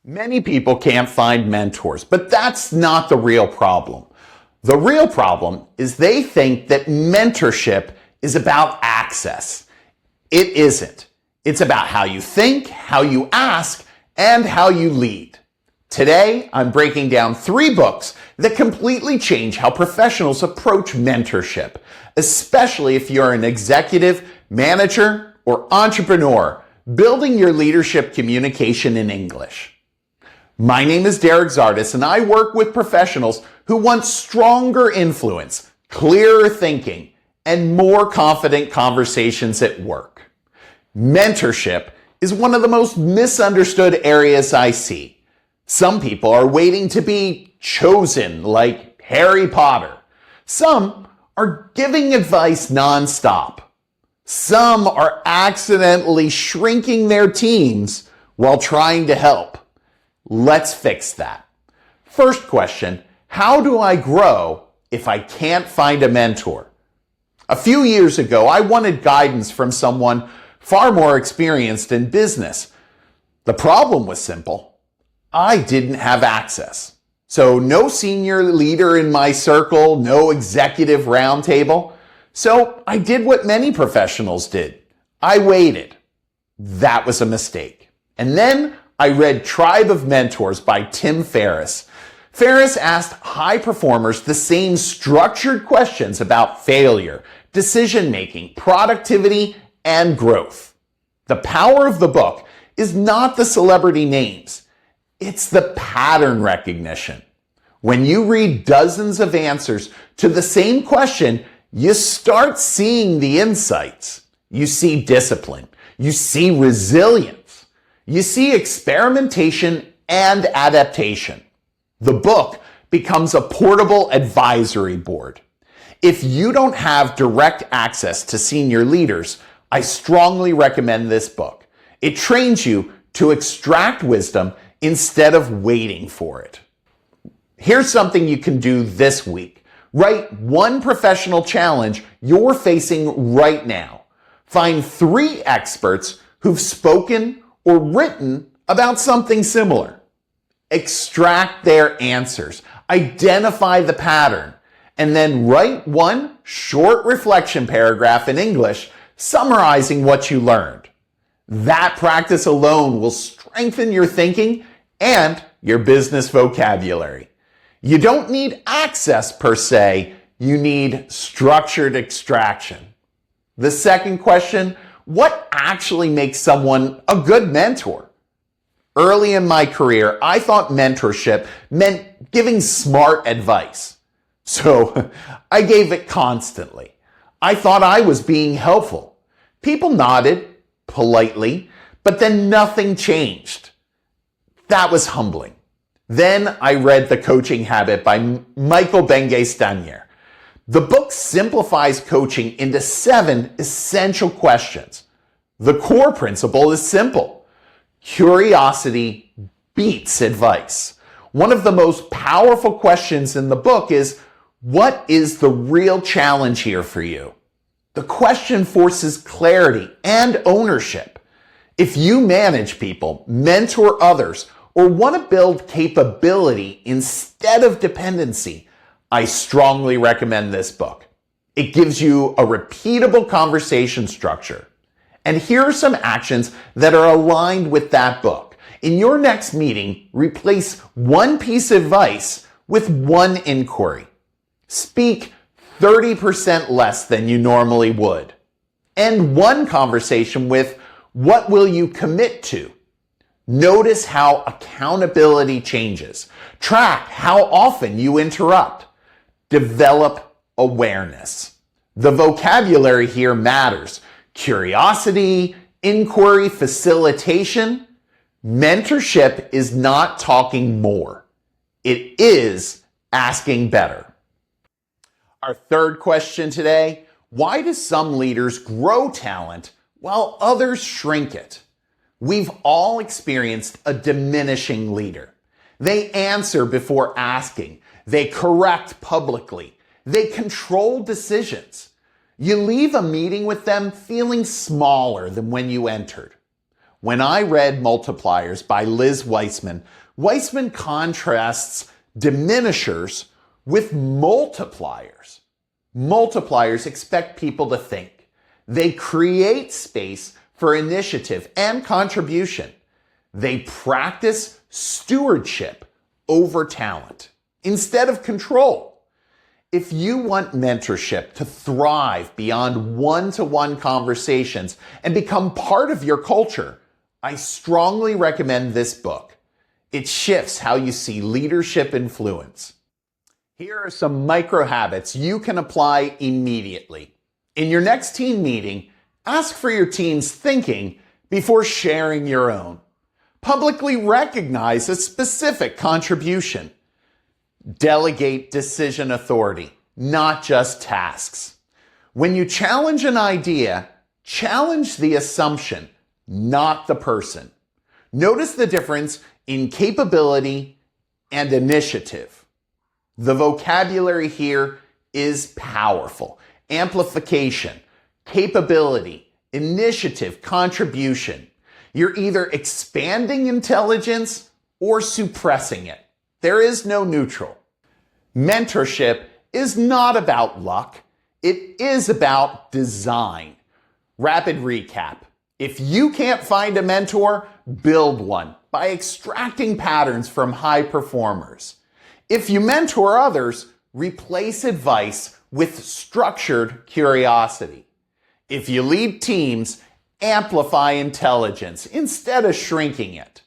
Many people can't find mentors, but that's not the real problem. The real problem is they think that mentorship is about access. It isn't. It's about how you think, how you ask, and how you lead. Today, I'm breaking down 3 books that completely change how professionals approach mentorship, especially if you're an executive, manager, or entrepreneur building your leadership communication in English. My name is Derek Zardis, and I work with professionals who want stronger influence, clearer thinking, and more confident conversations at work. Mentorship is one of the most misunderstood areas I see. Some people are waiting to be chosen, like Harry Potter. Some are giving advice nonstop. Some are accidentally shrinking their teams while trying to help. Let's fix that. First question, how do I grow if I can't find a mentor? A few years ago, I wanted guidance from someone far more experienced in business. The problem was simple. I didn't have access. So no senior leader in my circle, no executive roundtable. So I did what many professionals did. I waited. That was a mistake. And then I read Tribe of Mentors by Tim Ferriss. Ferriss asked high performers the same structured questions about failure, decision-making, productivity, and growth. The power of the book is not the celebrity names. It's the pattern recognition. When you read dozens of answers to the same question, you start seeing the insights. You see discipline. You see resilience. You see experimentation and adaptation. The book becomes a portable advisory board. If you don't have direct access to senior leaders, I strongly recommend this book. It trains you to extract wisdom instead of waiting for it. Here's something you can do this week. Write one professional challenge you're facing right now. Find 3 experts who've spoken or written about something similar. Extract their answers, identify the pattern, and then write one short reflection paragraph in English summarizing what you learned. That practice alone will strengthen your thinking and your business vocabulary. You don't need access per se, you need structured extraction. The second question, what actually makes someone a good mentor? Early in my career, I thought mentorship meant giving smart advice. So I gave it constantly. I thought I was being helpful. People nodded politely, but then nothing changed. That was humbling. Then I read The Coaching Habit by Bungay Stanier. The book simplifies coaching into 7 essential questions. The core principle is simple. Curiosity beats advice. One of the most powerful questions in the book is, what is the real challenge here for you? The question forces clarity and ownership. If you manage people, mentor others, or want to build capability instead of dependency, I strongly recommend this book. It gives you a repeatable conversation structure. And here are some actions that are aligned with that book. In your next meeting, replace one piece of advice with one inquiry. Speak 30% less than you normally would. End one conversation with, what will you commit to? Notice how accountability changes. Track how often you interrupt. Develop awareness. The vocabulary here matters. Curiosity, inquiry, facilitation. Mentorship is not talking more. It is asking better. Our third question today, why do some leaders grow talent while others shrink it? We've all experienced a diminishing leader. They answer before asking. They correct publicly. They control decisions. You leave a meeting with them feeling smaller than when you entered. When I read Multipliers by Liz Wiseman, Wiseman contrasts diminishers with multipliers. Multipliers expect people to think. They create space for initiative and contribution. They practice stewardship over talent instead of control. If you want mentorship to thrive beyond one-to-one conversations and become part of your culture, I strongly recommend this book. It shifts how you see leadership influence. Here are some micro habits you can apply immediately. In your next team meeting, ask for your team's thinking before sharing your own. Publicly recognize a specific contribution. Delegate decision authority, not just tasks. When you challenge an idea, challenge the assumption, not the person. Notice the difference in capability and initiative. The vocabulary here is powerful. Amplification, capability, initiative, contribution. You're either expanding intelligence or suppressing it. There is no neutral. Mentorship is not about luck. It is about design. Rapid recap. If you can't find a mentor, build one by extracting patterns from high performers. If you mentor others, replace advice with structured curiosity. If you lead teams, amplify intelligence instead of shrinking it.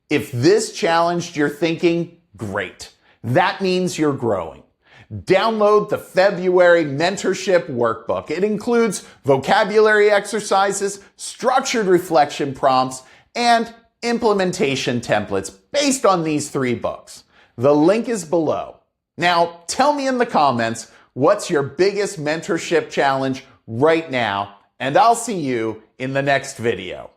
If this challenged your thinking, great. That means you're growing. Download the February Mentorship Workbook. It includes vocabulary exercises, structured reflection prompts, and implementation templates based on these 3 books. The link is below. Now, tell me in the comments what's your biggest mentorship challenge right now, and I'll see you in the next video.